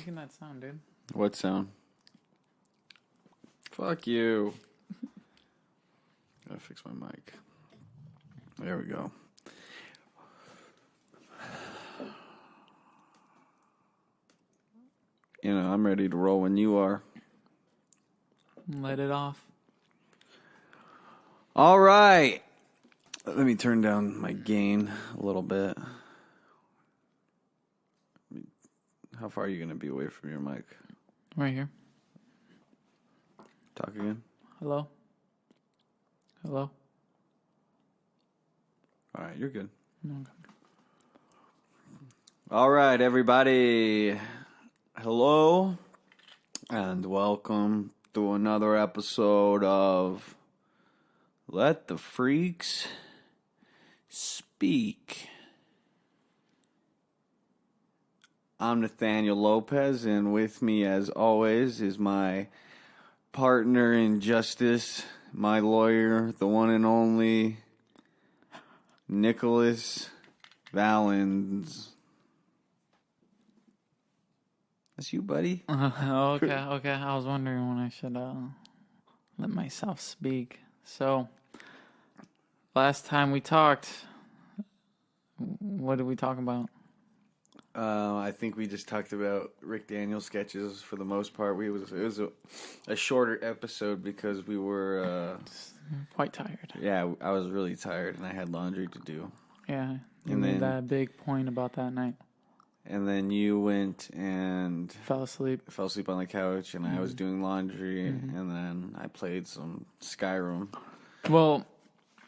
making that sound, dude? What sound? Fuck you. Gotta fix my mic. There we go. You know, I'm ready to roll when you are. Let it off. All right. Let me turn down my gain a little bit. How far are you going to be away from your mic? Right here. Talk again. Hello? Hello? All right, you're good. Okay. All right, everybody. Hello and welcome to another episode of Let the Freaks Speak. I'm Nathaniel Lopez, and with me, as always, is my partner in justice, my lawyer, the one and only Nicholas Valens. That's you, buddy. Okay. I was wondering when I should let myself speak. So, last time we talked, what did we talk about? I think we just talked about Rick Daniels sketches for the most part. It was a shorter episode because we were Quite tired. Yeah, I was really tired and I had laundry to do. Yeah, you made that big point about that night. And then you went and fell asleep on the couch, and I was doing laundry, and then I played some Skyrim. Well,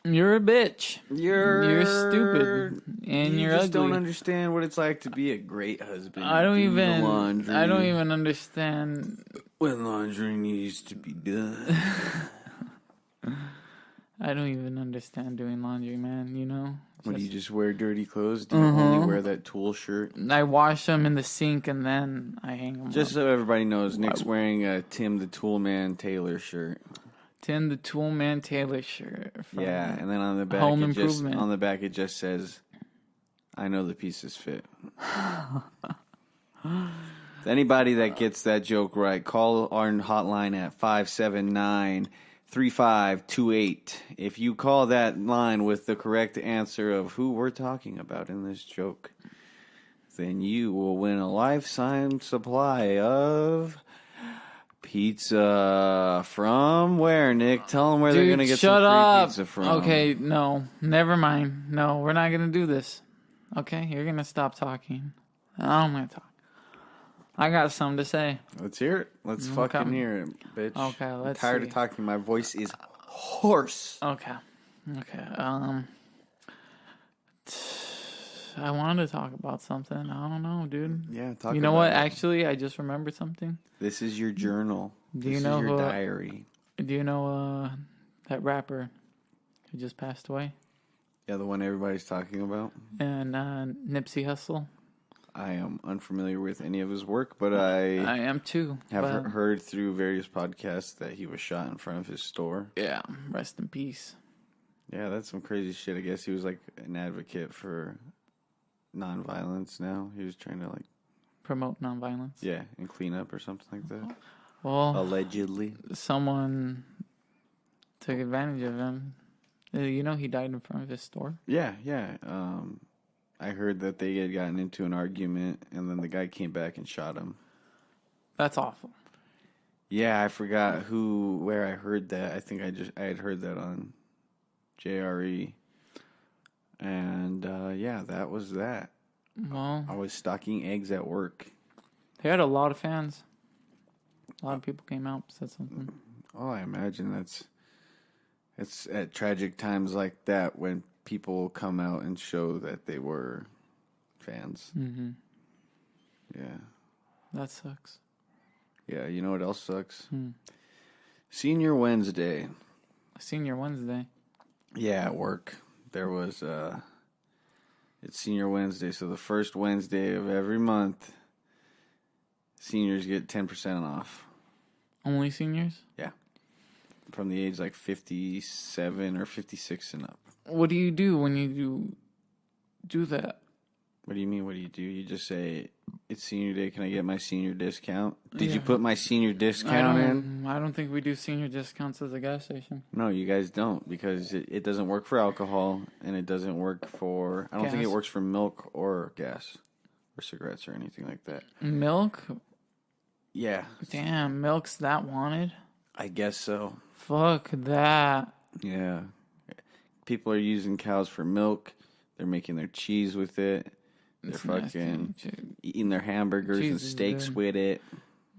you're a bitch. You're stupid, and you're just ugly. Don't understand what it's like to be a great husband. I don't even understand when laundry needs to be done. I don't even understand doing laundry, man. You know. When you just wear dirty clothes, do you only wear that Tool shirt? I wash them in the sink and then I hang them Just up. so everybody knows, Nick's wearing a Tim the Toolman Taylor shirt. Tim the Toolman Taylor shirt. Yeah, and then on the back, it just says, "I know the pieces fit." Anybody that gets that joke right, call our hotline at 579-3528. If you call that line with the correct answer of who we're talking about in this joke, then you will win a lifetime supply of pizza. From where, Nick? Tell them where they're going to get some free pizza from. Okay, no. Never mind. No, we're not going to do this. Okay, you're going to stop talking. I'm going to talk. I got something to say. Let's hear it. Let's fucking hear it, bitch. Okay, let's I'm tired see. of talking. My voice is hoarse. Okay. I wanted to talk about something. I don't know, dude. Yeah, talk about it. You know what? Actually, I just remembered something. This is your journal. This is your diary. Do you know that rapper who just passed away? Yeah, the one everybody's talking about. And Nipsey Hussle. I am unfamiliar with any of his work, but I am too. Have heard through various podcasts that he was shot in front of his store. Yeah, rest in peace. Yeah, that's some crazy shit. I guess he was like an advocate for nonviolence now. He was trying to like promote nonviolence. Yeah, and clean up or something like that. Well, allegedly. Someone took advantage of him. You know he died in front of his store? Yeah. I heard that they had gotten into an argument, and then the guy came back and shot him. That's awful. Yeah, I forgot where I heard that. I think I had heard that on JRE. And, that was that. Well, I was stocking eggs at work. They had a lot of fans. A lot of people came out and said something. Oh, I imagine it's at tragic times like that when people come out and show that they were fans. Mm-hmm. Yeah. That sucks. Yeah, you know what else sucks? Senior Wednesday. Senior Wednesday? Yeah, at work. There was, it's Senior Wednesday, so the first Wednesday of every month, seniors get 10% off. Only seniors? Yeah. From the age like 57 or 56 and up. What do you do when you do that? What do you mean, what do? You just say, It's senior day. Can I get my senior discount? Did you Yeah. put my senior discount in? I don't think we do senior discounts at the gas station. No, you guys don't because it doesn't work for alcohol and it doesn't work for. I don't think it Gas. works for milk or gas or cigarettes or anything like that. Milk? Yeah, Damn, milk's that wanted? I guess so. Fuck that. Yeah, people are using cows for milk. They're making their cheese with it. They're It's fucking nasty. eating their hamburgers Cheese and is steaks good. with it.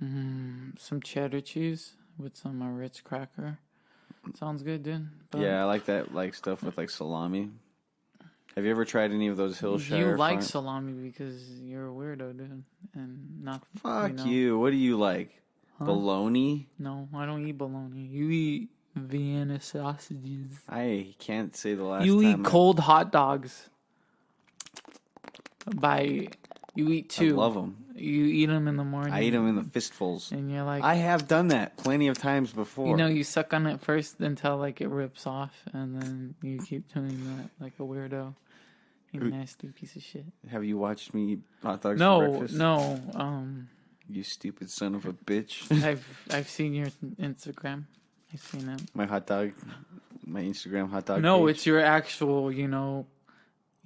Some cheddar cheese with some Ritz cracker. Sounds good, dude. But Yeah, I like that, like stuff with like salami. Have you ever tried any of those Hillshire? you like farm- salami because you're a weirdo, dude. And not... Fuck you. What do you like? Bologna? No, I don't eat bologna. You eat Vienna sausages. I can't say the last You time. eat cold hot dogs. You eat I two. love them. You eat them in the morning. I eat them in the fistfuls. And you're like... I have done that plenty of times before. You know, you suck on it first until like it rips off, and then you keep doing that like a weirdo. You nasty piece of shit. Have you watched me eat hot dogs for No, breakfast? no. You stupid son of a bitch. I've seen your Instagram. I've seen it. My Instagram hot dog. No, page. it's your actual, you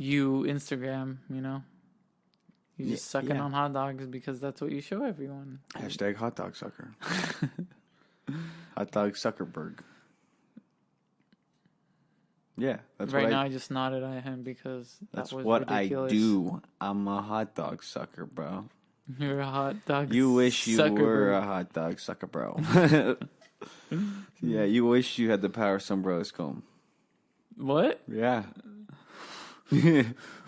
Instagram, You just sucking yeah. on hot dogs because that's what you show everyone. Hashtag hot dog sucker. Hot dog suckerberg. Yeah, that's Right what now, I just nodded at him because that's that was what ridiculous. I do. I'm a hot dog sucker, bro. You're a hot dog. You wish you sucker, were bro. a hot dog sucker, bro. Yeah, you wish you had the power some bros come. What? Yeah.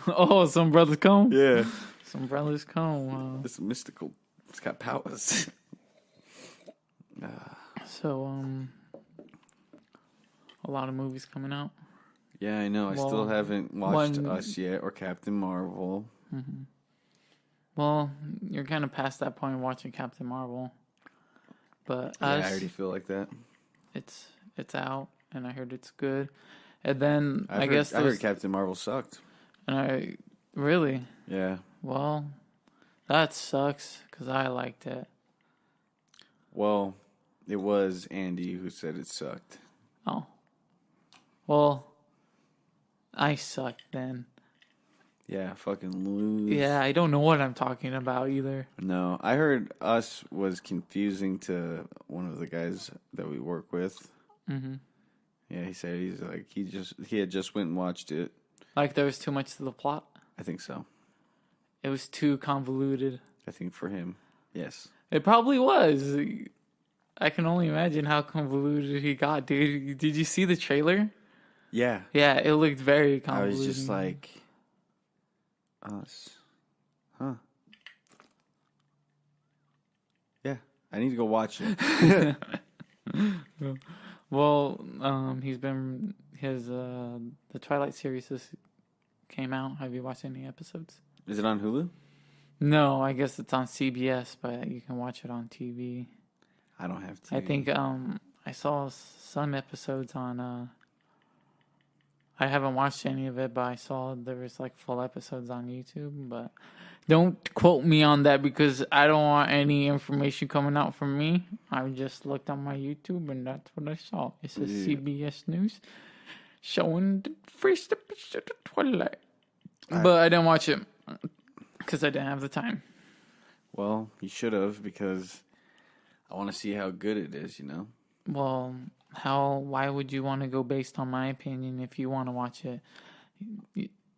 Oh, some brothers come. Yeah. Some brothers come. Wow. It's mystical. It's got powers. So, a lot of movies coming out. Yeah, I know. I Well, still haven't watched Us yet or Captain Marvel. Well, you're kind of past that point watching Captain Marvel, but Yeah, Us, I already feel like that. it's out, and I heard it's good. And then I heard Captain Marvel sucked. Really, Yeah. well, that sucks because I liked it. Well, it was Andy who said it sucked. Oh, well, I sucked then. Yeah, fucking lose. Yeah, I don't know what I'm talking about either. No, I heard Us was confusing to one of the guys that we work with. Mm-hmm. Yeah, he said he had just went and watched it. Like there was too much to the plot. I think so. It was too convoluted. I think for him, yes. It probably was. I can only imagine how convoluted he got, dude. Did you see the trailer? Yeah, Yeah, it looked very I convoluted. was just like, Us, huh? Yeah, I need to go watch it. Well, the Twilight series came out. Have you watched any episodes? Is it on Hulu? No, I guess it's on CBS, but you can watch it on TV. I don't have TV. I think I saw some episodes on. I haven't watched any of it, but I saw there was like full episodes on YouTube. But don't quote me on that because I don't want any information coming out from me. I just looked on my YouTube and that's what I saw. It says CBS News showing the first episode of Twilight. But I didn't watch it because I didn't have the time. Well, you should have because I want to see how good it is. Well, why would you want to go based on my opinion if you want to watch it?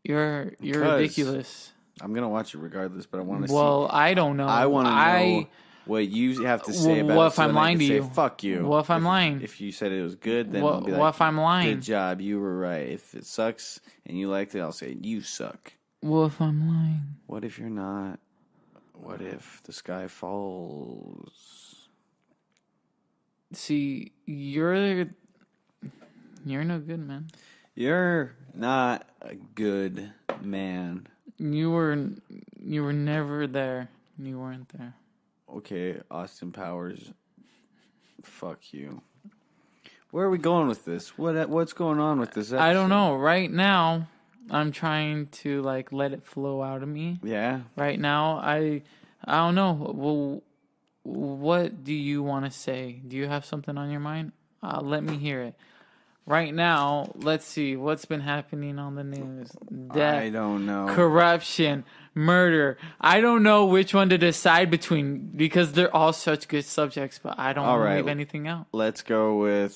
You're ridiculous. I'm gonna watch it regardless, but I want to see. Well, I don't know. I want to know what you have to say about what it. if I'm lying to you? Fuck you. What if I'm lying? If you said it was good, then I'll be like, what if I'm lying? Good job, you were right. If it sucks and you liked it, I'll say you suck. What if I'm lying? What if you're not? What if the sky falls? See, you're no good, man. You're not a good man. You were never there. You weren't there. Okay, Austin Powers. Fuck you. Where are we going with this? What's going on with this episode? I don't know. Right now, I'm trying to let it flow out of me. Yeah. Right now, I don't know. Well, what do you want to say? Do you have something on your mind? Let me hear it. Right now, let's see what's been happening on the news. Death, I don't know. corruption, murder. I don't know which one to decide between because they're all such good subjects, but I don't want to leave anything out. Let's go with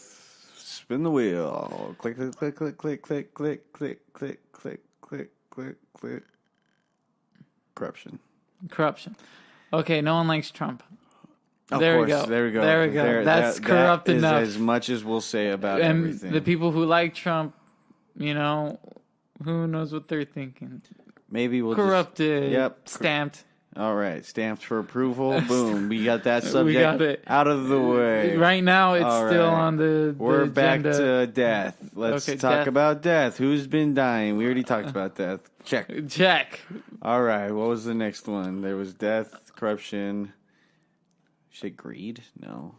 spin the wheel. Click, click, click, click, click, click, click, click, click, click, click, click, click. Corruption. Okay, no one likes Trump. There we go. That's corrupt that enough. Is as much as we'll say about and everything. The people who like Trump, who knows what they're thinking. Maybe we'll corrupted. Yep. Stamped. All right, stamped for approval. Boom, we got that subject out of the way. Right now, it's still on the We're agenda. back to death. Let's talk about death. Who's been dying? We already talked about death. Check. All right, what was the next one? There was death, corruption. Say greed? No.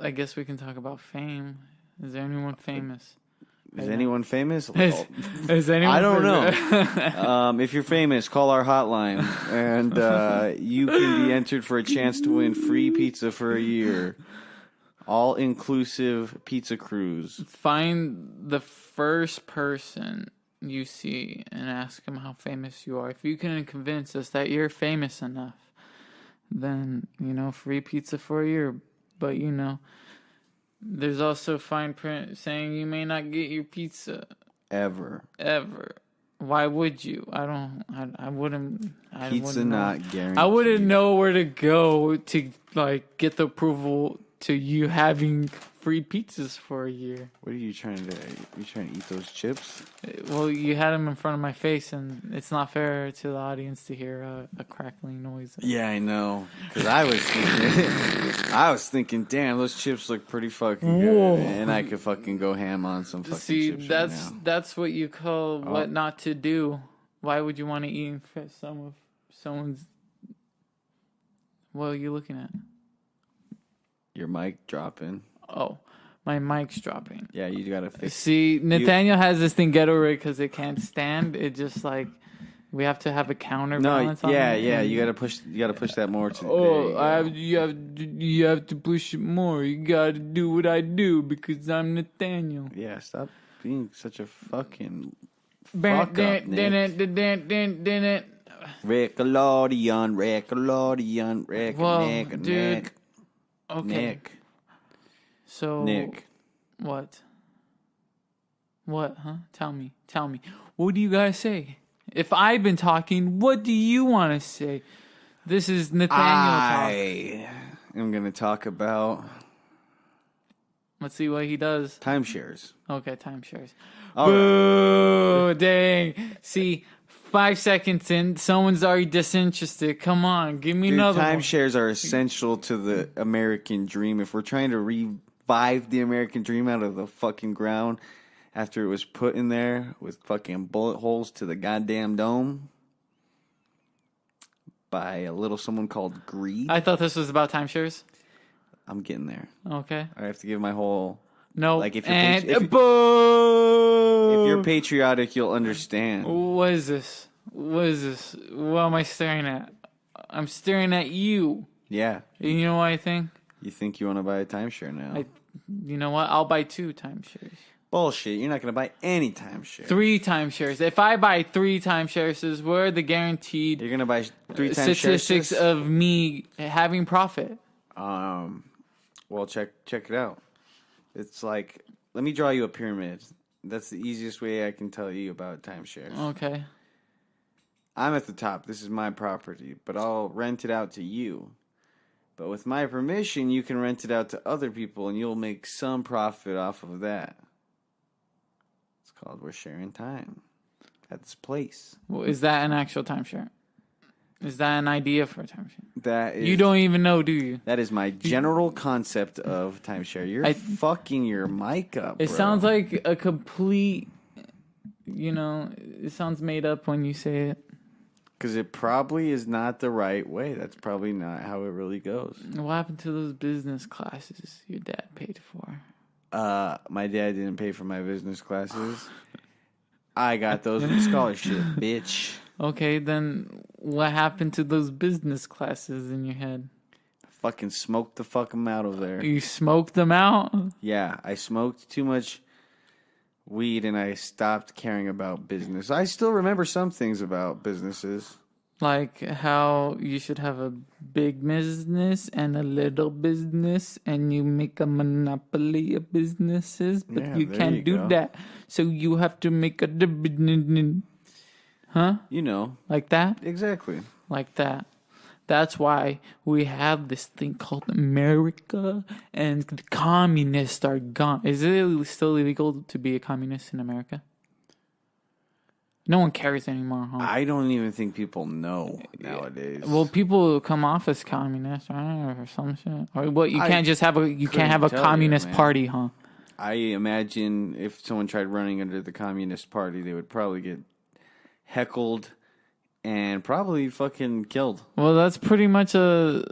I guess we can talk about fame. Is there anyone famous? Is anyone famous? Is anyone I don't know. If you're famous, call our hotline, and you can be entered for a chance to win free pizza for a year. All-inclusive pizza cruise. Find the first person you see and ask them how famous you are. If you can convince us that you're famous enough, then, free pizza for a year. But, there's also fine print saying you may not get your pizza. Ever. Why would you? I wouldn't. Pizza not guaranteed. I wouldn't know where to go to, get the approval to you having free pizzas for a year. What are you trying to do? You trying to eat those chips? Well, you had them in front of my face, and it's not fair to the audience to hear a crackling noise. Yeah, I know. Because I was thinking, damn, those chips look pretty fucking good, and I could fucking go ham on some fucking chips. See, that's what you call what not to do. Why would you want to eat some of someone's? What are you looking at? Your mic dropping. Oh, my mic's dropping. Yeah, you gotta fix. See, Nathaniel has this thing ghetto rigged because it can't stand. It just we have to have a counterbalance. Yeah. You gotta push that more to. You have to push it more. You gotta do what I do because I'm Nathaniel. Yeah, stop being such a fucking fuck up, Nick. Nickelodeon. Well, dude. Okay. Nick. So. Nick. What? What, huh? Tell me. What do you guys say? If I've been talking, what do you want to say? This is Nathaniel I am going to talk about... Let's see what he does. Timeshares. Okay, timeshares. Boo! Right. Dang. See... 5 seconds in, someone's already disinterested. Come on, give me another one. Timeshares are essential to the American dream. If we're trying to revive the American dream out of the fucking ground after it was put in there with fucking bullet holes to the goddamn dome by a little someone called greed. I thought this was about timeshares. I'm getting there. Okay. I have to give my whole... No. Like if you're patriotic, you'll understand. What is this? What am I staring at? I'm staring at you. Yeah. You know what I think? You think you want to buy a timeshare now? You know what? I'll buy 2 timeshares. Bullshit. You're not going to buy any timeshares. 3 timeshares. If I buy 3 timeshares, where are the guaranteed You're going to buy 3 timeshares? Statistics of me having profit. Well, check it out. It's like, let me draw you a pyramid. That's the easiest way I can tell you about timeshares. Okay. I'm at the top. This is my property, but I'll rent it out to you. But with my permission, you can rent it out to other people, and you'll make some profit off of that. It's called We're Sharing Time at this place. Well, is that an actual timeshare? Is that an idea for a timeshare? That is, you don't even know, do you? That is my general concept of timeshare. You're fucking your mic up, It bro. sounds like a complete, it sounds made up when you say it. Because it probably is not the right way. That's probably not how it really goes. What happened to those business classes your dad paid for? My dad didn't pay for my business classes. I got those with a scholarship, bitch. Okay, then what happened to those business classes in your head? Fucking smoked the fuck 'em out of there. You smoked them out? Yeah, I smoked too much weed and I stopped caring about business. I still remember some things about businesses. Like how you should have a big business and a little business and you make a monopoly of businesses, but Yeah, you there can't you do go. that. So you have to make a huh? You know, Like that? exactly. Like that. That's why we have this thing called America and the communists are gone. Is it still illegal to be a communist in America? No one cares anymore, huh? I don't even think people know nowadays. Well, people come off as communists, right, or some shit. Or what? You can't just have a tell you, communist man. party, huh? I imagine if someone tried running under the Communist Party, they would probably get heckled and probably fucking killed. Well, that's pretty much a.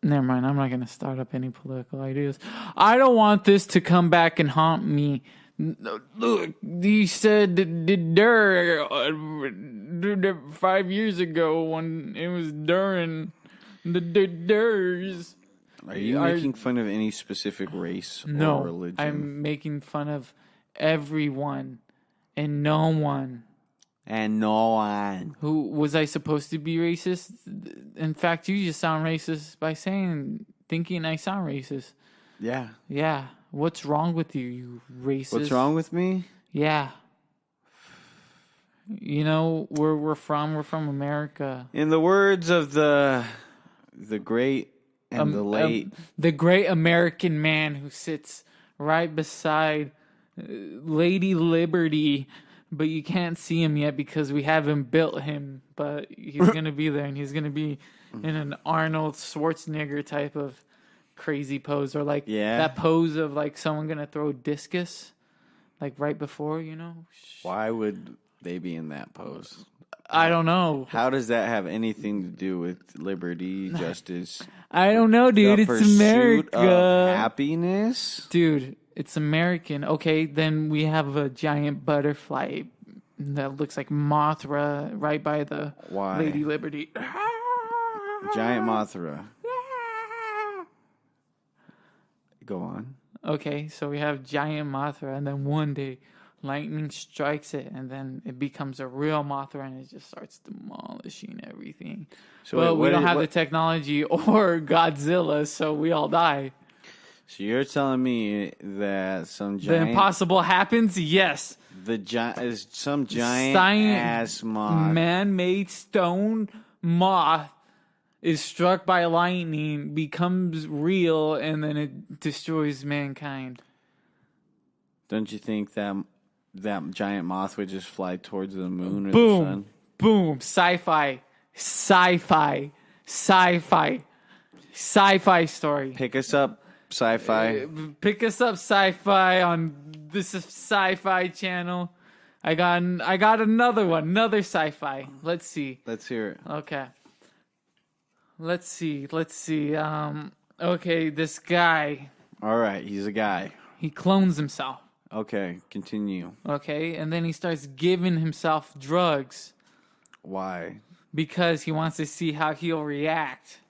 Never mind. I'm not gonna start up any political ideas. I don't want this to come back and haunt me. Look, he said there 5 years ago when it was during the durs. Are you making fun of any specific race No, or religion? I'm making fun of everyone and no one. And no one. Who was I supposed to be racist? In fact, you just sound racist by thinking I sound racist. Yeah. Yeah. What's wrong with you, you racist? What's wrong with me? Yeah. You know where we're from America. In the words of the great and the late, the great American man who sits right beside Lady Liberty, but you can't see him yet because we haven't built him. But he's gonna be there, and he's gonna be in an Arnold Schwarzenegger type of crazy pose, or like that pose of like someone gonna throw discus, like right before, you know. Why would they be in that pose? I don't know. How does that have anything to do with liberty, justice? I don't know, dude. It's America. Of happiness, dude. It's American. Okay, then we have a giant butterfly that looks like Mothra right by the Lady Liberty. Giant Mothra. Go on. Okay, so we have giant Mothra, and then one day lightning strikes it, and then it becomes a real Mothra, and it just starts demolishing everything. So well, we don't have the technology or Godzilla, so we all die. So you're telling me that some giant... The impossible happens? Yes. Some giant ass moth. Man-made stone moth is struck by lightning, becomes real, and then it destroys mankind. Don't you think that giant moth would just fly towards the moon or boom, the sun? Boom. Sci-fi. Sci-fi. Sci-fi. Sci-fi story. Pick us up, sci-fi. Pick us up, sci-fi, on this Sci-Fi channel. I got another one, another sci-fi. Let's see. Let's hear it. Okay. Let's see. Okay, this guy. All right, he's a guy. He clones himself. Okay, continue. Okay, and then he starts giving himself drugs. Why? Because he wants to see how he'll react.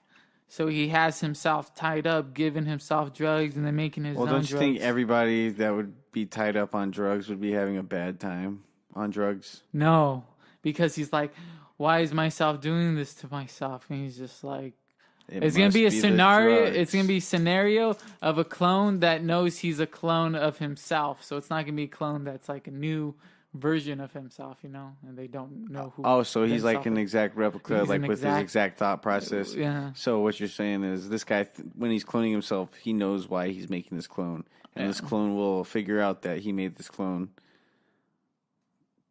So he has himself tied up, giving himself drugs, and then making his own drugs. Well, don't you think everybody that would be tied up on drugs would be having a bad time on drugs? No, because he's like, why is myself doing this to myself? And he's just like, it's going to be a scenario. It's going to be a scenario of a clone that knows he's a clone of himself. So it's not going to be a clone that's like a new version of himself, you know, and they don't know who. Oh, so he's like an exact replica, like with his exact thought process. Yeah. So what you're saying is this guy, when he's cloning himself, he knows why he's making this clone, and this clone will figure out that he made this clone.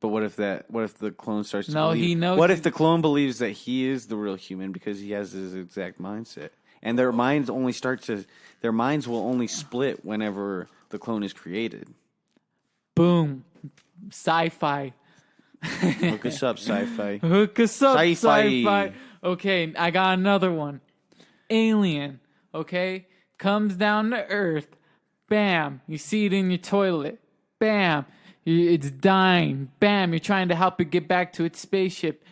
But what if the clone starts to believe, he knows. What if the clone believes that he is the real human because he has his exact mindset, and their minds will only split whenever the clone is created. Boom. Sci-fi. Hook us up, sci-fi. Hook us up, sci-fi. sci-fi. Okay, I got another one. Alien. Okay, comes down to Earth. Bam, you see it in your toilet. Bam, it's dying. Bam, you're trying to help it get back to its spaceship.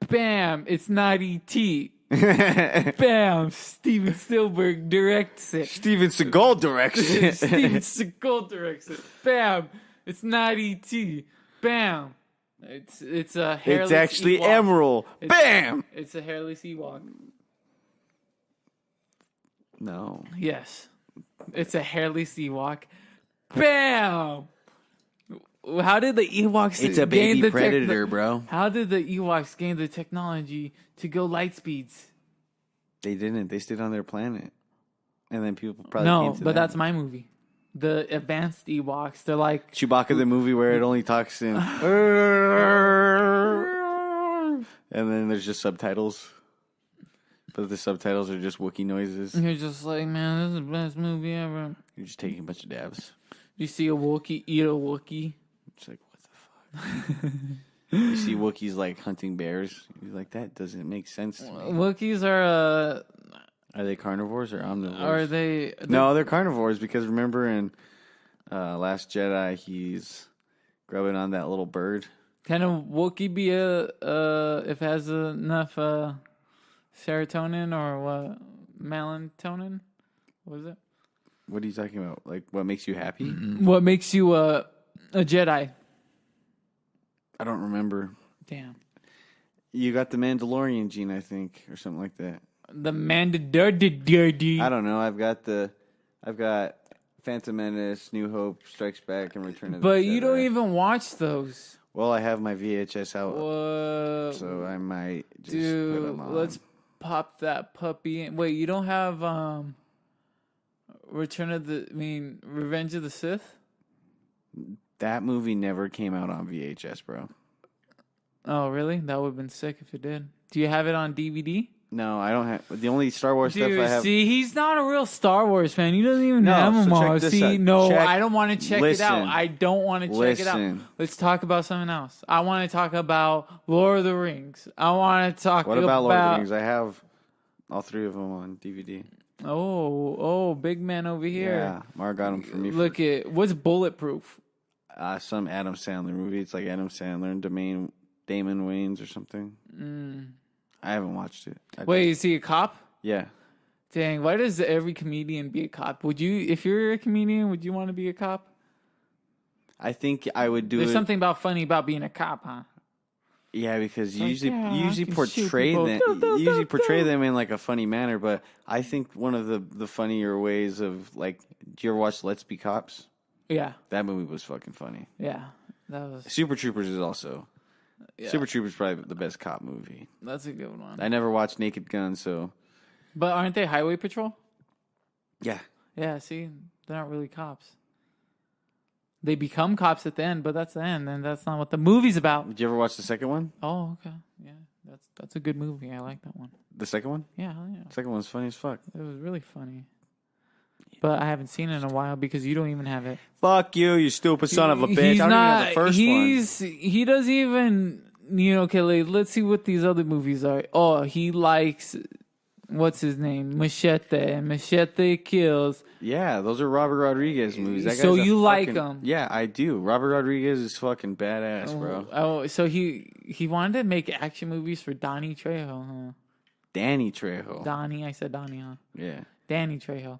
Bam! It's not E.T. Bam! Steven Spielberg directs it. Steven Seagal directs it. Steven Seagal directs it. Bam! It's not E.T. Bam! It's a hairless It's actually Ewok. Emerald. Bam! It's a hairless Ewok. No. Yes. It's a hairless Ewok. Bam! How did the Ewoks It's a gain baby the predator, bro. How did the Ewoks gain the technology to go light speeds? They didn't. They stayed on their planet. And then people probably came No, to but them. that's my movie. The advanced Ewoks, they're like... Chewbacca the movie where it only talks in... and then there's just subtitles. But the subtitles are just Wookiee noises. You're just like, man, this is the best movie ever. You're just taking a bunch of dabs. You see a Wookiee eat a Wookiee. It's like, what the fuck? You see Wookiees like hunting bears. You're like, that doesn't make sense to me. Wookiees are they carnivores or omnivores? are they... No, they're carnivores because remember in Last Jedi, he's grubbing on that little bird. Can a Wookiee be if it has enough serotonin or what? Melatonin? What is it? What are you talking about? Like, what makes you happy? What makes you a Jedi? I don't remember. Damn. You got the Mandalorian gene, I think, or something like that. The Mandalorian. I don't know. I've got Phantom Menace, New Hope, Strikes Back, and Return of the Jedi. But you don't even watch those. Well, I have my VHS out, What? so I might just put Dude, them on. let's pop that puppy in. Wait, you don't have Revenge of the Sith? That movie never came out on VHS, bro. Oh, really? That would have been sick if it did. Do you have it on DVD? No, I don't have. The only Star Wars stuff I have. See, he's not a real Star Wars fan. He doesn't even No, have them so check all. this See, out. no, Check- I don't want to check it out. listen. I don't want to check it out. Listen. Let's talk about something else. I want to talk about Lord of the Rings. I want to talk What about Lord of the Rings? I have all three of them on DVD. Oh, big man over here. Yeah, Mar got them for me. Look at what's Bulletproof. Some Adam Sandler movie. It's like Adam Sandler and Damon Wayans or something. I haven't watched it. Wait, is he a cop? Yeah. Dang, why does every comedian be a cop? Would you, if you're a comedian, would you want to be a cop? I think I would do There's it. something about funny about being a cop, huh? Yeah, because you like, usually yeah, you I usually can portray shoot them. people. You usually portray them in like a funny manner. But I think one of the funnier ways of like, do you ever watch Let's Be Cops? Yeah, That movie was fucking funny. yeah. That was Super Troopers is also. yeah, Super Troopers is probably the best cop movie. that's a good one. I never watched Naked Gun, so But aren't they highway patrol? yeah. Yeah, see, they're not really cops. They become cops at the end, but that's the end, and that's not what the movie's about. Did you ever watch the second one? Oh, okay, yeah, that's a good movie. I like that one. The second one? Yeah, yeah, The second one's funny as fuck. it was really funny. But I haven't seen it in a while because you don't even have it. Fuck you, you stupid son of a bitch. I don't even have the first one. He doesn't even, okay, like, let's see what these other movies are. Oh, he likes, what's his name? Machete Kills. Yeah, those are Robert Rodriguez movies. That So guy's a you like fucking- them? Yeah, I do. Robert Rodriguez is fucking badass, bro. Oh, so he wanted to make action movies for Donnie Trejo, huh? Danny Trejo. I said Donnie, huh? Yeah. Danny Trejo.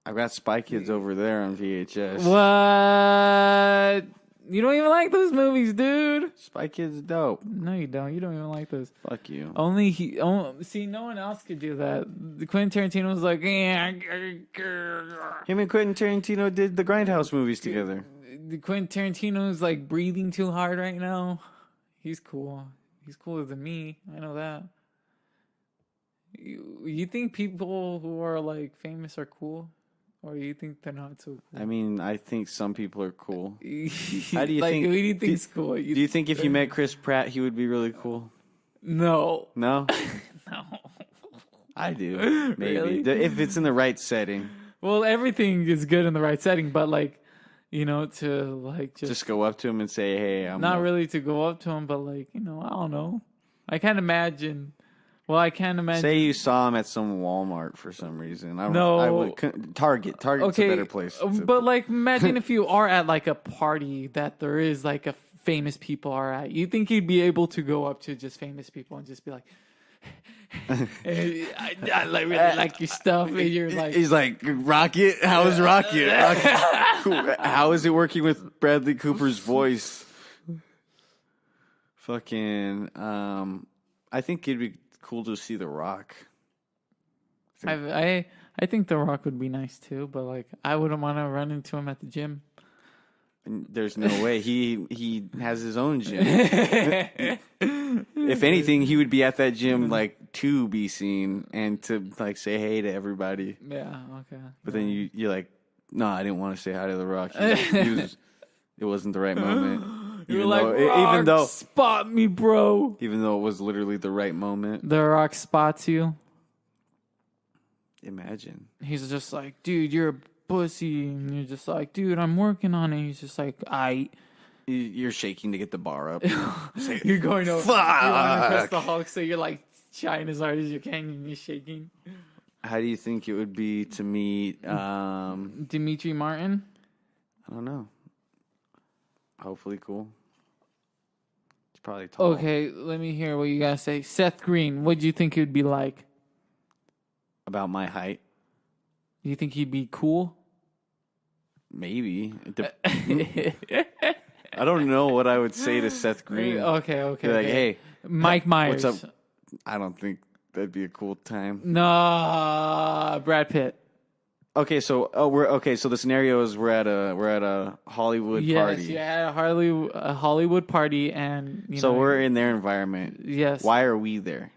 I've got Spy Kids over there on VHS. What? You don't even like those movies, dude. Spy Kids is dope. No, you don't. You don't even like those. Fuck you. See, no one else could do that. Quentin Tarantino was like, yeah. Him and Quentin Tarantino did the Grindhouse movies together. Quentin Tarantino's like breathing too hard right now. He's cool. He's cooler than me. I know that. You think people who are like famous are cool? Or you think they're not so cool? I mean, I think some people are cool. How do you like, think- Who do you think's cool? Do you think if you met Chris Pratt, he would be really cool? No. No? No. I do. Maybe. Really? If it's in the right setting. Well, everything is good in the right setting, but like, to like Just go up to him and say, hey, I'm not really to go up to him, but like, I don't know. I can't imagine. Well, I can't imagine. Say you saw him at some Walmart for some reason. I don't No. know. I would, Target. Target's a better place. But like, imagine if you are at like a party that there is like a famous people are at? You think he'd be able to go up to just famous people and just be like, I like really like your stuff, and you're like, he's like, Rocket? How is Rocket? Cool. How is it working with Bradley Cooper's voice? Fucking, I think it'd be cool to see The Rock. I think The Rock would be nice too, but like I wouldn't want to run into him at the gym. And there's no way. He has his own gym. If anything, he would be at that gym like to be seen and to like say hey to everybody. Yeah, okay. But then you're like, no, I didn't want to say hi to The Rock. It wasn't the right moment. You're like, Rock, even though spot me, bro. Even though it was literally the right moment. The Rock spots you. Imagine. He's just like, dude, you're a pussy. And you're just like, dude, I'm working on it. He's just like, You're shaking to get the bar up. You're going over. Fuck! You're going across the Hulk, so you're like trying as hard as you can and you're shaking. How do you think it would be to meet Dimitri Martin? I don't know. Hopefully cool. He's probably tall. Okay, let me hear what you gotta say. Seth Green, what do you think it would be like? About my height? Do you think he'd be cool? Maybe. I don't know what I would say to Seth Green. Okay. Be like, hey, Mike Myers. what's up? I don't think that'd be a cool time. Nah, Brad Pitt. Okay, so So the scenario is we're at a Hollywood party. Yeah, a Hollywood party, and we're in their environment. Yes. Why are we there?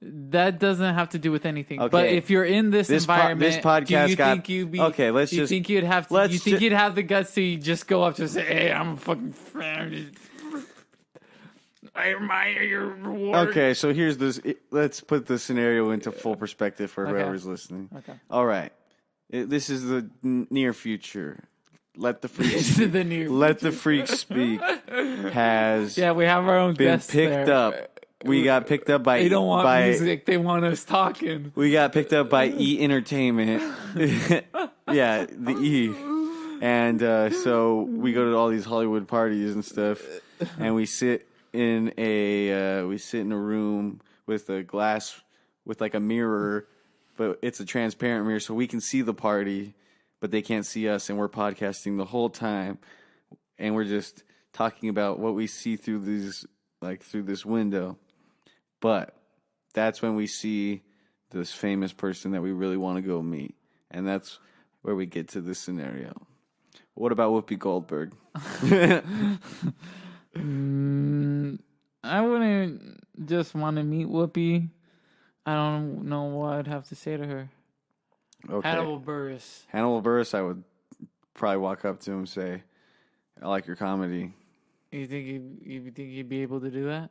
That doesn't have to do with anything. Okay. But if you're in this environment, this podcast do you think you'd be? Okay, let's do you just. think you'd have to? You think you'd have the guts to just go up to say, "Hey, I'm a fucking fan. I admire your work." Okay, so here's this. Let's put the scenario into full perspective for whoever's listening. Okay. All right, this is the near future. Let the freaks. The freaks speak. Has we have our own been guests picked there. up. We got picked up by. They don't want music. They want us talking. We got picked up by E Entertainment. Yeah, the E. And so we go to all these Hollywood parties and stuff, and we sit in a room with a glass with like a mirror, but it's a transparent mirror, so we can see the party, but they can't see us, and we're podcasting the whole time, and we're just talking about what we see through this window. But that's when we see this famous person that we really want to go meet. And that's where we get to this scenario. What about Whoopi Goldberg? I wouldn't just want to meet Whoopi. I don't know what I'd have to say to her. Okay. Hannibal Buress, I would probably walk up to him and say, I like your comedy. You think you'd be able to do that?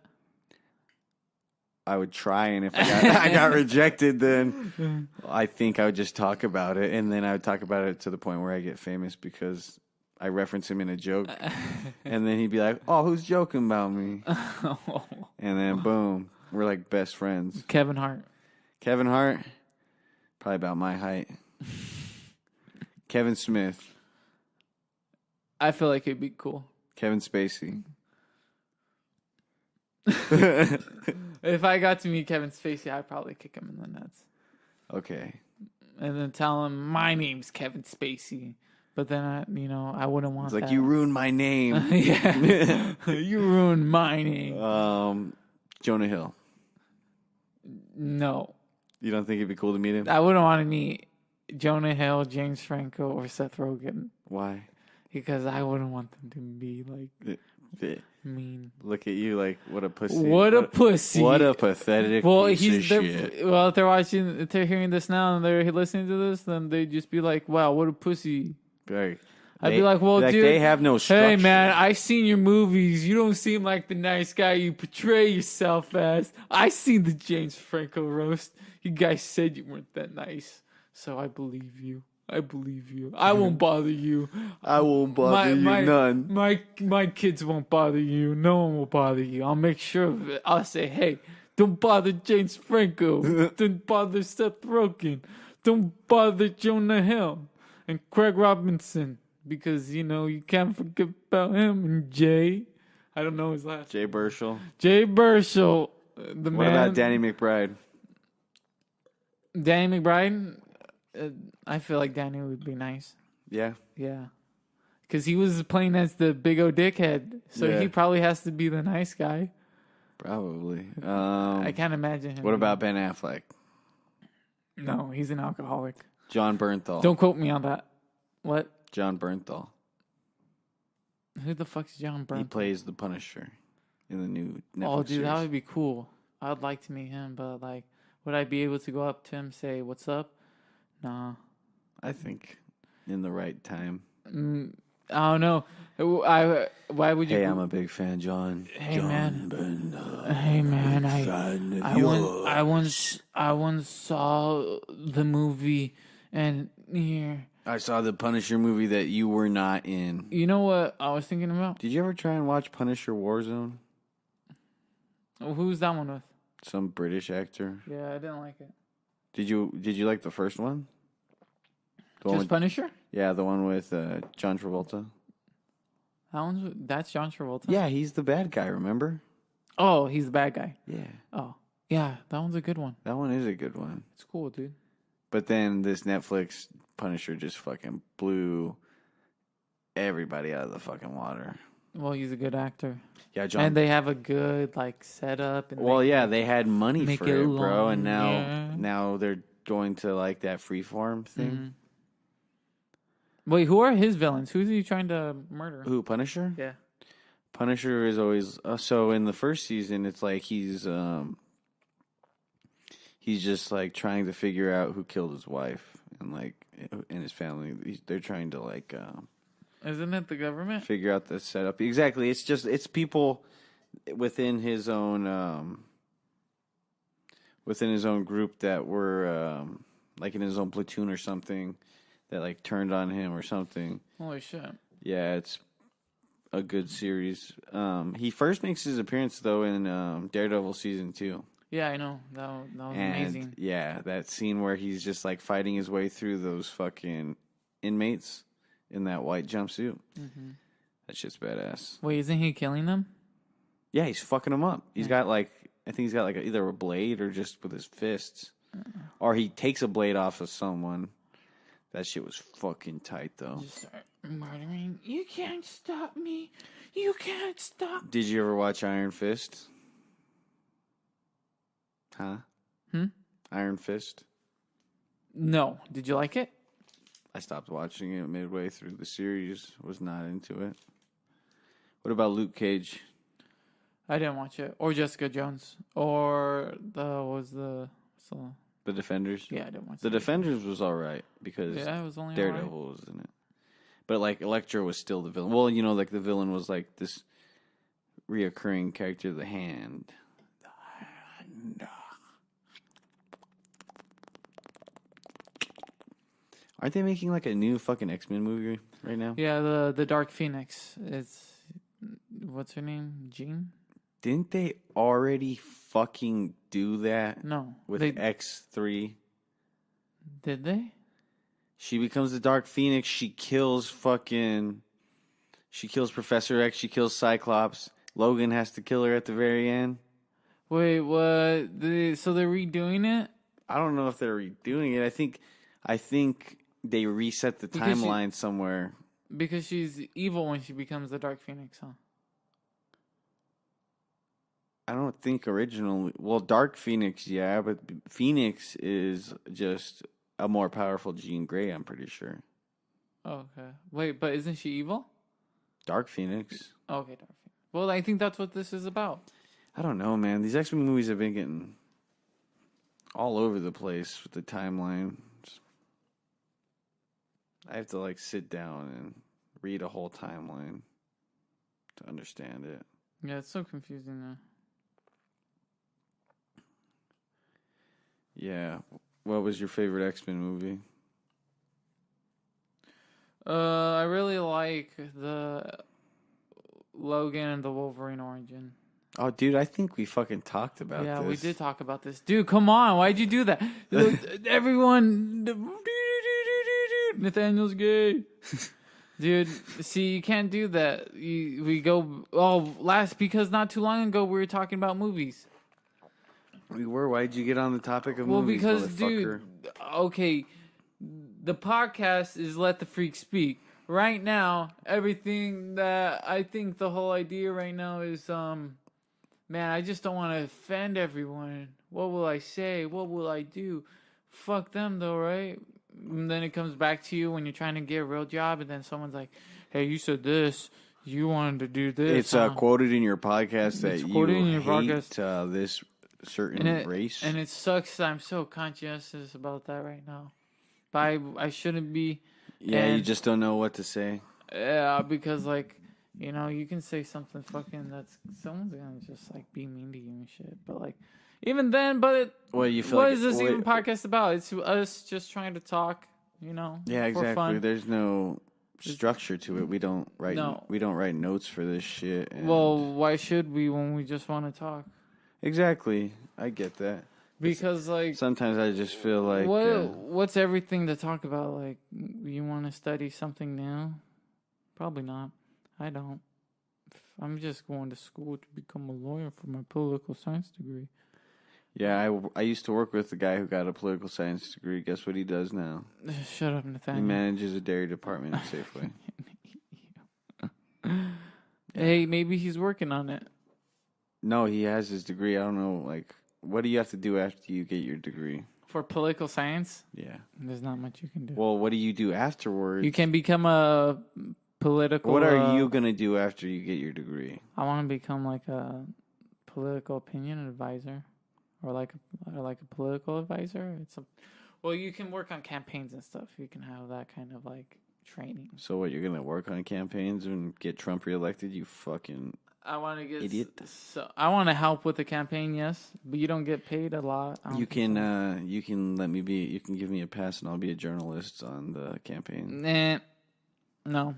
I would try, and if I got rejected, then I think I would just talk about it, and then I would talk about it to the point where I get famous because I reference him in a joke, and then he'd be like, "Oh, who's joking about me?" And then boom, we're like best friends. Kevin Hart, probably about my height. Kevin Smith, I feel like it'd be cool. Kevin Spacey. If I got to meet Kevin Spacey, I'd probably kick him in the nuts. Okay. And then tell him my name's Kevin Spacey. But then I wouldn't want it's like that. You ruined my name. Yeah. You ruined my name. Jonah Hill. No. You don't think it'd be cool to meet him? I wouldn't want to meet Jonah Hill, James Franco, or Seth Rogen. Why? Because I wouldn't want them to be like mean. Look at you, like what a pussy. What a pussy. What a pathetic piece of shit. Well, if they're hearing this now and they're listening to this, then they'd just be like, "Wow, what a pussy." Right. I'd be like, "Well, dude, they have no structure. Hey, man, I seen your movies. You don't seem like the nice guy you portray yourself as. I seen the James Franco roast. You guys said you weren't that nice, so I believe you. I won't bother you. I won't bother you none. My kids won't bother you. No one will bother you. I'll make sure of it. I'll say, hey, don't bother James Franco. Don't bother Seth Rogen. Don't bother Jonah Hill and Craig Robinson. Because, you can't forget about him and Jay. I don't know his last. Jay Burchell. Jay Burchell, the man. What about Danny McBride? Danny McBride? I feel like Danny would be nice. Yeah. Yeah. Because he was playing as the big O dickhead. So Yeah. he probably has to be the nice guy. Probably. I can't imagine him. What about Ben Affleck? No, he's an alcoholic. John Bernthal. Don't quote me on that. What? John Bernthal. Who the fuck's John Bernthal? He plays the Punisher in the new Netflix Oh, dude, series. that would be cool. I would like to meet him, but like, would I be able to go up to him, say, "What's up"? Nah. I think in the right time. I don't know. Why would you? Hey, I'm a big fan, John. Hey, John man. Bernthal. Hey man, Fan of I once saw the movie, and here. I saw the Punisher movie that you were not in. You know what I was thinking about? Did you ever try and watch Punisher Warzone? Who's that one with? Some British actor. Yeah, I didn't like it. Did you like the first one? The one Just with, Punisher? yeah, the one with John Travolta. That's John Travolta. Yeah, he's the bad guy. Remember? Oh, he's the bad guy. Yeah, Oh, yeah, that one's a good one. that one is a good one. It's cool, dude. But then this Netflix Punisher just fucking blew everybody out of the fucking water. Well, he's a good actor, Yeah, John. and they have a good like setup. And well, yeah, they had money make for it it, bro, and long, now they're going to like that freeform thing. Mm-hmm. Wait, who are his villains? Who's he trying to murder? Who, Punisher? Yeah. Punisher is always so in the first season it's like he's just like trying to figure out who killed his wife and like and his family. They're trying to like Isn't it the government? figure out the setup. Exactly. It's people within his own group that were like in his own platoon or something that like turned on him or something. Holy shit. Yeah, it's a good series. He first makes his appearance though in Daredevil season 2. Yeah, I know. That was And amazing. yeah, that scene where he's just like fighting his way through those fucking inmates in that white jumpsuit. Mm-hmm. That shit's badass. Wait, isn't he killing them? Yeah, he's fucking them up. He's got like, I think he's got like either a blade or just with his fists. Or he takes a blade off of someone. That shit was fucking tight though. Just start murdering. You can't stop me. You can't stop. Did you ever watch Iron Fist? Huh? Iron Fist? No. Did you like it? I stopped watching it midway through the series. Was not into it. What about Luke Cage? I didn't watch it. Or Jessica Jones. Or The Defenders? Yeah, I didn't watch The that. Defenders was alright because Yeah, it was only Daredevil was in it. But like Elektra was still the villain. Well, you know, like the villain was like this reoccurring character, the Hand. The Hand. Aren't they making like a new fucking X-Men movie right now? Yeah, the Dark Phoenix. It's what's her name? Jean? Didn't they already fucking do that No. with X3? Did they? She becomes the Dark Phoenix. She kills Professor X. She kills Cyclops. Logan has to kill her at the very end. Wait, what? So they're redoing it? I don't know if they're redoing it. I think they reset the Because timeline somewhere. Because she's evil when she becomes the Dark Phoenix, huh? I don't think originally. Well, Dark Phoenix, yeah, but Phoenix is just a more powerful Jean Grey, I'm pretty sure. Oh, okay. Wait, but isn't she evil? Dark Phoenix? Okay, Dark Phoenix. Well, I think that's what this is about. I don't know, man. These X-Men movies have been getting all over the place with the timeline. I have to like sit down and read a whole timeline to understand it. Yeah, it's so confusing now. Yeah. What was your favorite X-Men movie? I really like the Logan and the Wolverine origin. Oh, dude, I think we fucking talked about Yeah, this. we did talk about this. Dude, come on. Why'd you do that? Everyone. Nathaniel's gay. Dude, see, you can't do that. We go because not too long ago we were talking about movies. We were. Why'd you get on the topic of Well, movies, because motherfucker? dude, okay, the podcast is Let the Freak Speak. Right now, everything that I think the whole idea right now is man, I just don't want to offend everyone. What will I say? What will I do? Fuck them though, right? And then it comes back to you when you're trying to get a real job, and then someone's like, "Hey, you said this. You wanted to do this." It's quoted in your podcast that It's you quoted in your hate podcast. this certain race. And it sucks that I'm so conscientious about that right now. But I shouldn't be. Yeah, you And just don't know what to say. yeah, because like, you know, you can say something fucking that's someone's gonna just like be mean to you and shit. But like, even then, Well, you feel what like is this even podcast about? It's us just trying to talk, you know? Yeah, for exactly. fun. There's no structure to it. We don't write. No. We don't write notes for this shit. And Well, why should we when we just want to talk? exactly. I get that. Because like, Sometimes I just feel like what's everything to talk about? Like, you want to study something new? Probably not. I don't. I'm just going to school to become a lawyer for my political science degree. yeah. I used to work with a guy who got a political science degree. Guess what he does now? Shut up, He Nathaniel. manages a dairy department at Safeway. Hey, maybe he's working on it. No, he has his degree. I don't know. Like, what do you have to do after you get your degree? For political science, Yeah. there's not much you can do. Well, what do you do afterwards? You can become a political... What are you going to do after you get your degree? I want to become like a political opinion advisor. Or like a political advisor. Well, you can work on campaigns and stuff. You can have that kind of like training. So what, you're going to work on campaigns and get Trump reelected? You fucking I want to get idiot. So I want to help with the campaign, yes, but you don't get paid a lot. You can let me be. You can give me a pass, and I'll be a journalist on the campaign. Nah, no,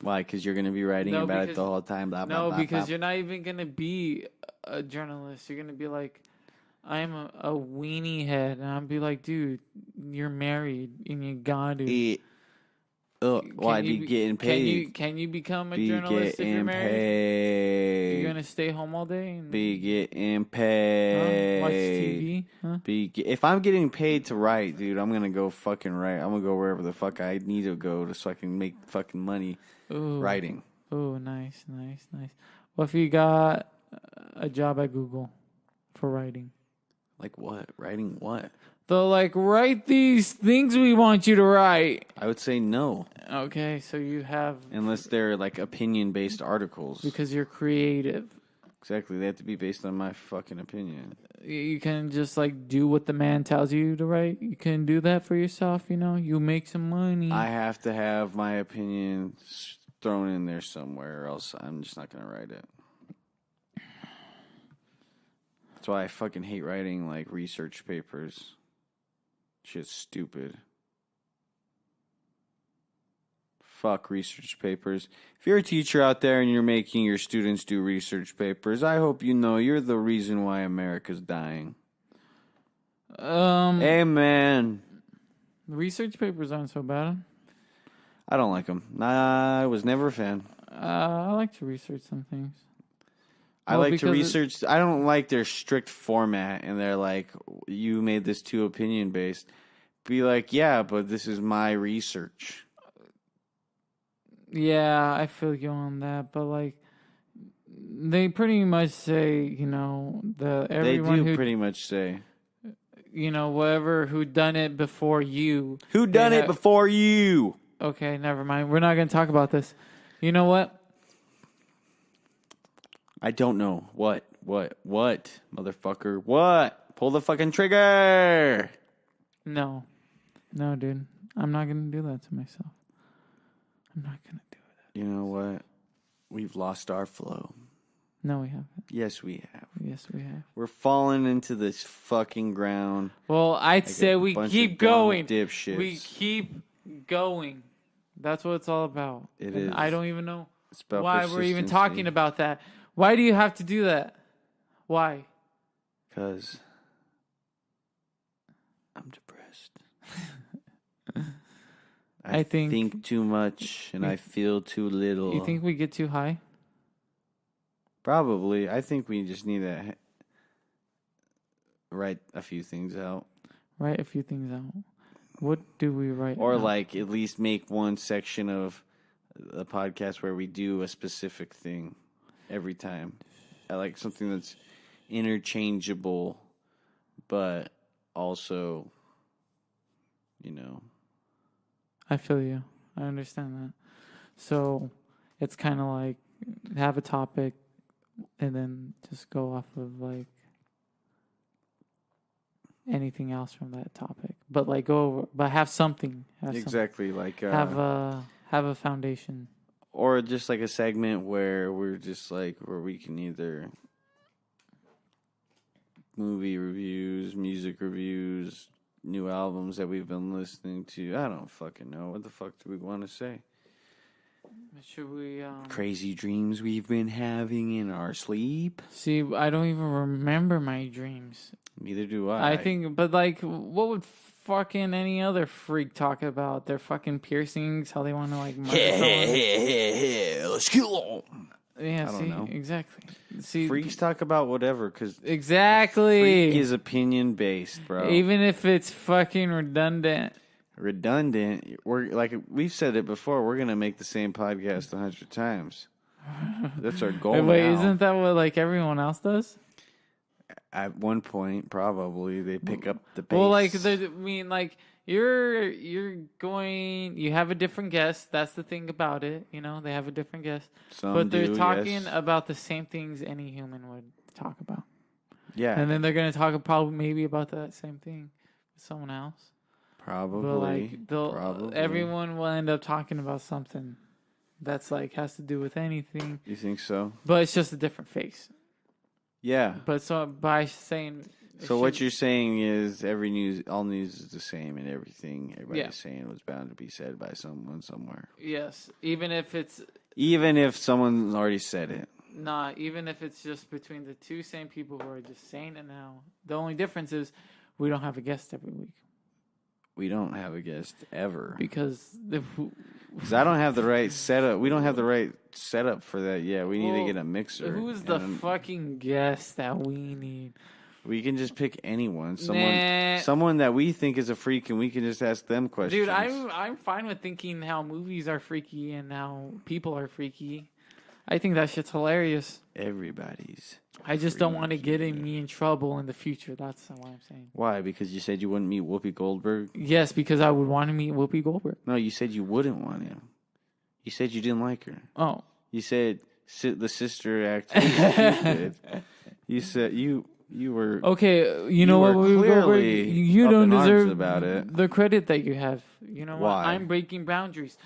Why? Because you're gonna be writing about it the whole time. Blah, blah, no, blah, because blah. you're not even gonna be a journalist. You're gonna be like, I'm a weenie head, and I'll be like, dude, you're married and you got to. Why be getting paid? Can you become a Be journalist if you're getting married? paid. You're gonna stay home all day and Be getting paid. watch TV? Huh? If I'm getting paid to write, dude, I'm gonna go fucking write. I'm gonna go wherever the fuck I need to go to so I can make fucking money writing. Oh, nice. What if you got a job at Google for writing? Like what? Writing what? They'll like write these things we want you to write. I would say no. Okay, so you have Unless they're like opinion-based articles. because you're creative. Exactly. They have to be based on my fucking opinion. You can just like do what the man tells you to write. You can do that for yourself, you know. You make some money. I have to have my opinion thrown in there somewhere, or else I'm just not gonna write it. That's why I fucking hate writing like research papers. Shit's stupid. Fuck research papers. If you're a teacher out there and you're making your students do research papers, I hope you know you're the reason why America's dying. Amen. Research papers aren't so bad. I don't like them. I was never a fan. I like to research some things. I Well, like to because research. I don't like their strict format, and they're like, "You made this too opinion based." Be like, "Yeah, but this is my research." Yeah, I feel you on that, but like they pretty much say, you know, everyone They do who pretty much say, you know, whatever who done it before you. "Who done it before you?" Okay, never mind. We're not going to talk about this. You know what? I don't know. What, motherfucker? What? Pull the fucking trigger! No, dude. I'm not going to do that to myself. I'm not going to do that. You know what? We've lost our flow. No, we haven't. Yes, we have. Yes, we have. We're falling into this fucking ground. Well, I'd say we keep going. Dipshits. We keep going. That's what it's all about. It And is. I don't even know It's about why we're even persistency. talking about that. Why do you have to do that? Why? Because I'm depressed. I think too much and I feel too little. You think we get too high? Probably. I think we just need to write a few things out. Write a few things out. What do we write? Or out? like at least make one section of the podcast where we do a specific thing every time. I like something that's interchangeable, but also, I feel you. I understand that. So it's kind of like have a topic and then just go off of like anything else from that topic. But like but have something. Exactly. Like have a foundation. Or just like a segment where we're just like, where we can either movie reviews, music reviews, new albums that we've been listening to. I don't fucking know. What the fuck do we want to say? Should we... Crazy dreams we've been having in our sleep? See, I don't even remember my dreams. Neither do I. I think, but like, what would fucking any other freak talk about? Their fucking piercings, how they want to like murder someone. Let's kill them. Yeah, I don't know. Exactly. See, freaks talk about whatever, because exactly freak is opinion based, bro. Even if it's fucking redundant. We're like, we've said it before. We're gonna make the same podcast 100 times. That's our goal. Wait, now. Isn't that what like everyone else does? At one point, probably they pick up the pace. Well, like you're going. You have a different guest. That's the thing about it. They have a different guest, but they're talking about the same things any human would talk about. Yeah, and then they're gonna talk probably maybe about that same thing with someone else. Probably. But like, everyone will end up talking about something that's like has to do with anything. You think so? But it's just a different face. Yeah. But so by saying. So what you're saying is all news is the same, and everything everybody's saying was bound to be said by someone somewhere. Yes, even if someone already said it. Nah, even if it's just between the two same people who are just saying it now. The only difference is we don't have a guest every week. We don't have a guest ever. Because I don't have the right setup. We don't have the right setup for that yet. We need to get a mixer. Who's the fucking guest that we need? We can just pick anyone. Someone that we think is a freak, and we can just ask them questions. Dude, I'm fine with thinking how movies are freaky and how people are freaky. I think that shit's hilarious. Everybody's. I just don't want to get me in trouble in the future. That's what I'm saying. Why? Because you said you wouldn't meet Whoopi Goldberg? Yes, because I would want to meet Whoopi Goldberg. No, you said you wouldn't want him. You said you didn't like her. Oh. You said the sister act was stupid. You said you were... Okay, you know what, Whoopi Goldberg? You don't deserve about it. The credit that you have. You know what? Why? I'm breaking boundaries.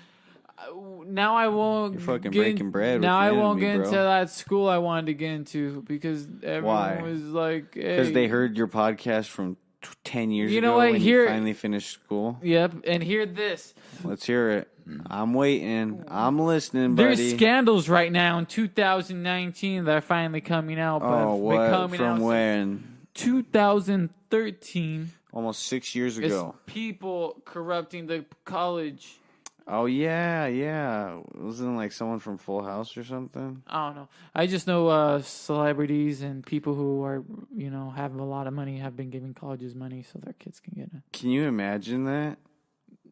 Now I won't. You're fucking breaking bread. Now I won't get into that school I wanted to get into because everyone was like, hey. Because they heard your podcast from 10 years ago. You know what? When you finally finished school. Yep, and hear this. Let's hear it. I'm waiting. I'm listening, buddy. There's scandals right now in 2019 that are finally coming out. Oh, what? From when? 2013. Almost 6 years ago. It's people corrupting the college. Oh, yeah. Wasn't it like someone from Full House or something? I don't know. I just know celebrities and people who are, have a lot of money have been giving colleges money so their kids can get it. Can you imagine that?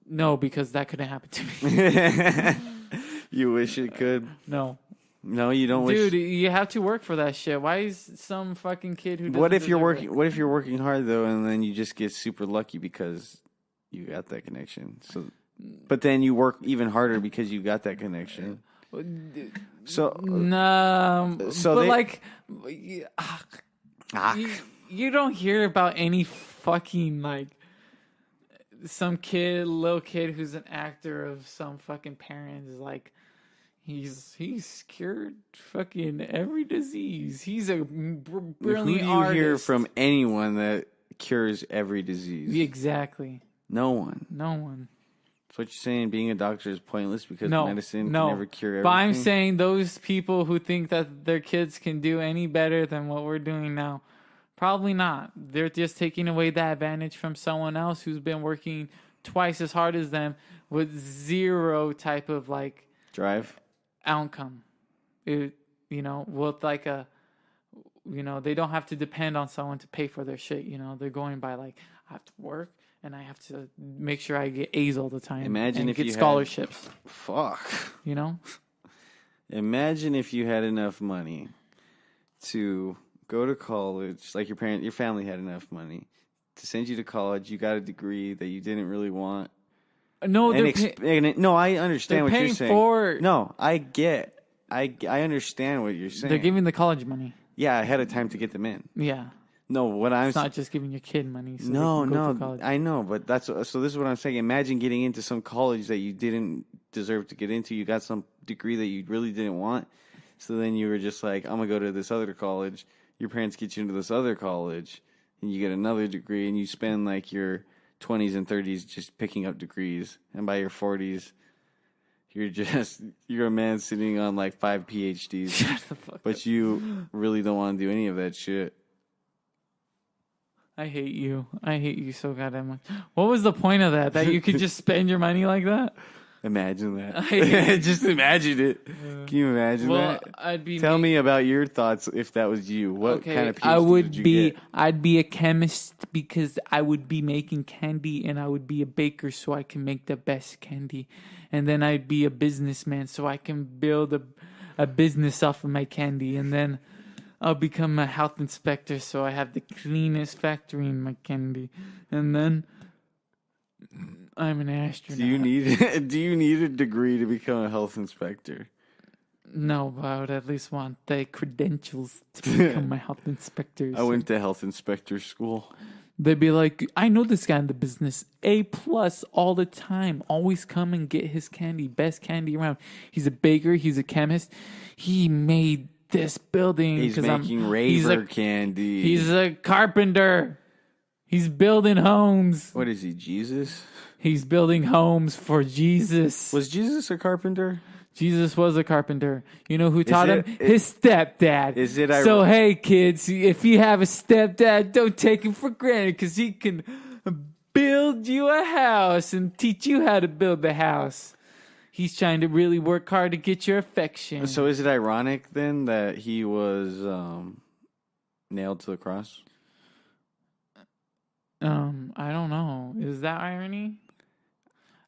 No, because that couldn't happen to me. You wish it could? No. No, you don't wish. Dude, you have to work for that shit. Why is some fucking kid who doesn't What if you're working hard though, and then you just get super lucky because you got that connection? So, but then you work even harder because you got that connection. So you don't hear about any fucking like some little kid who's an actor of some fucking parent is like he's cured fucking every disease. He's a brilliant artist. Who do you hear from anyone that cures every disease? Exactly. No one. So what you're saying, being a doctor is pointless because medicine can never cure everything? But I'm saying those people who think that their kids can do any better than what we're doing now, probably not. They're just taking away that advantage from someone else who's been working twice as hard as them with zero type of like Drive. outcome. With like they don't have to depend on someone to pay for their shit. They're going by like, I have to work and I have to make sure I get A's all the time. Imagine if get you scholarships. Fuck. Imagine if you had enough money to go to college, like your family had enough money to send you to college. You got a degree that you didn't really want. No, no, I understand what you're saying. No, I understand what you're saying. They're giving the college money. Yeah, ahead of time to get them in. Yeah. No, it's not just giving your kid money. So no, I know, but so this is what I'm saying. Imagine getting into some college that you didn't deserve to get into. You got some degree that you really didn't want. So then you were just like, I'm going to go to this other college. Your parents get you into this other college and you get another degree and you spend like your 20s and 30s just picking up degrees. And by your 40s, you're a man sitting on like 5 PhDs. Shut the fuck but up. You really don't want to do any of that shit. I hate you. I hate you so goddamn much. What was the point of that? That you could just spend your money like that? Imagine that. Just imagine it. Can you imagine that? Tell me about your thoughts if that was you. What kind of PhD would you get? I'd be a chemist because I would be making candy, and I would be a baker so I can make the best candy. And then I'd be a businessman so I can build a business off of my candy. And then I'll become a health inspector so I have the cleanest factory in my candy. And then I'm an astronaut. Do you need a degree to become a health inspector? No, but I would at least want the credentials to become my health inspector. I went to health inspector school. They'd be like, I know this guy in the business. A+ all the time. Always come and get his candy. Best candy around. He's a baker. He's a chemist. He made this building. He's making raver candy. He's a carpenter. He's building homes. What is he, Jesus? He's building homes for Jesus. Was Jesus a carpenter? Jesus was a carpenter. You know who taught him? His stepdad. Is it so, hey, kids, if you have a stepdad, don't take him for granted because he can build you a house and teach you how to build the house. He's trying to really work hard to get your affection. So is it ironic then that he was nailed to the cross? I don't know. Is that irony?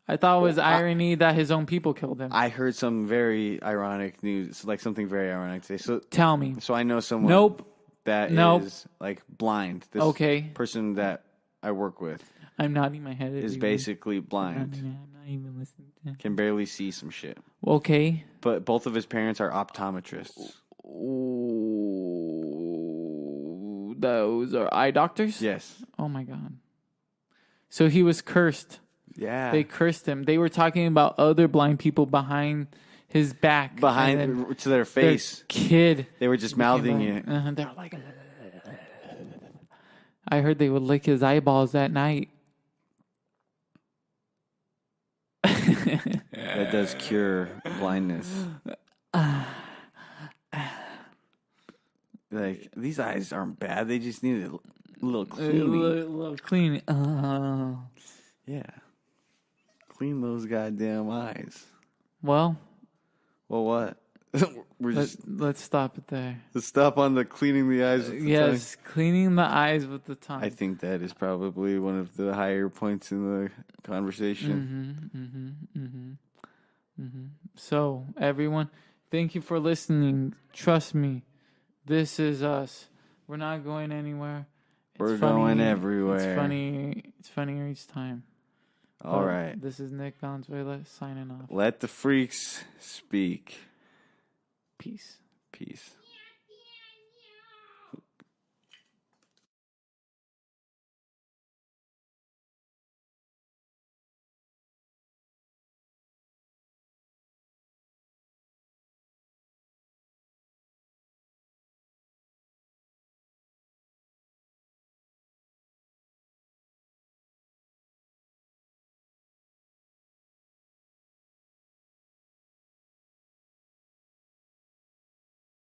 I thought it was irony that his own people killed him. I heard some very ironic news, like something very ironic today. So tell me. So I know someone that is like blind. This person that I work with. I'm nodding my head. Is basically blind. I'm not even listening to him. Can barely see some shit. Okay. But both of his parents are optometrists. Ooh, those are eye doctors? Yes. Oh my God. So he was cursed. Yeah. They cursed him. They were talking about other blind people behind his back. Behind to their face. Kid. They were just mouthing it. They were like, I heard they would lick his eyeballs at night. That does cure blindness. Like, these eyes aren't bad. They just need a little cleaning. A little cleaning. Yeah. Clean those goddamn eyes. Well, what? Let's stop it there. Let's stop on the cleaning the eyes with the tongue. Cleaning the eyes with the tongue. I think that is probably one of the higher points in the conversation. So, everyone, thank you for listening. Trust me, this is us. We're not going anywhere. We're going everywhere. It's funnier each time. All right. This is Nick Valenzuela signing off. Let the freaks speak. Peace. Peace.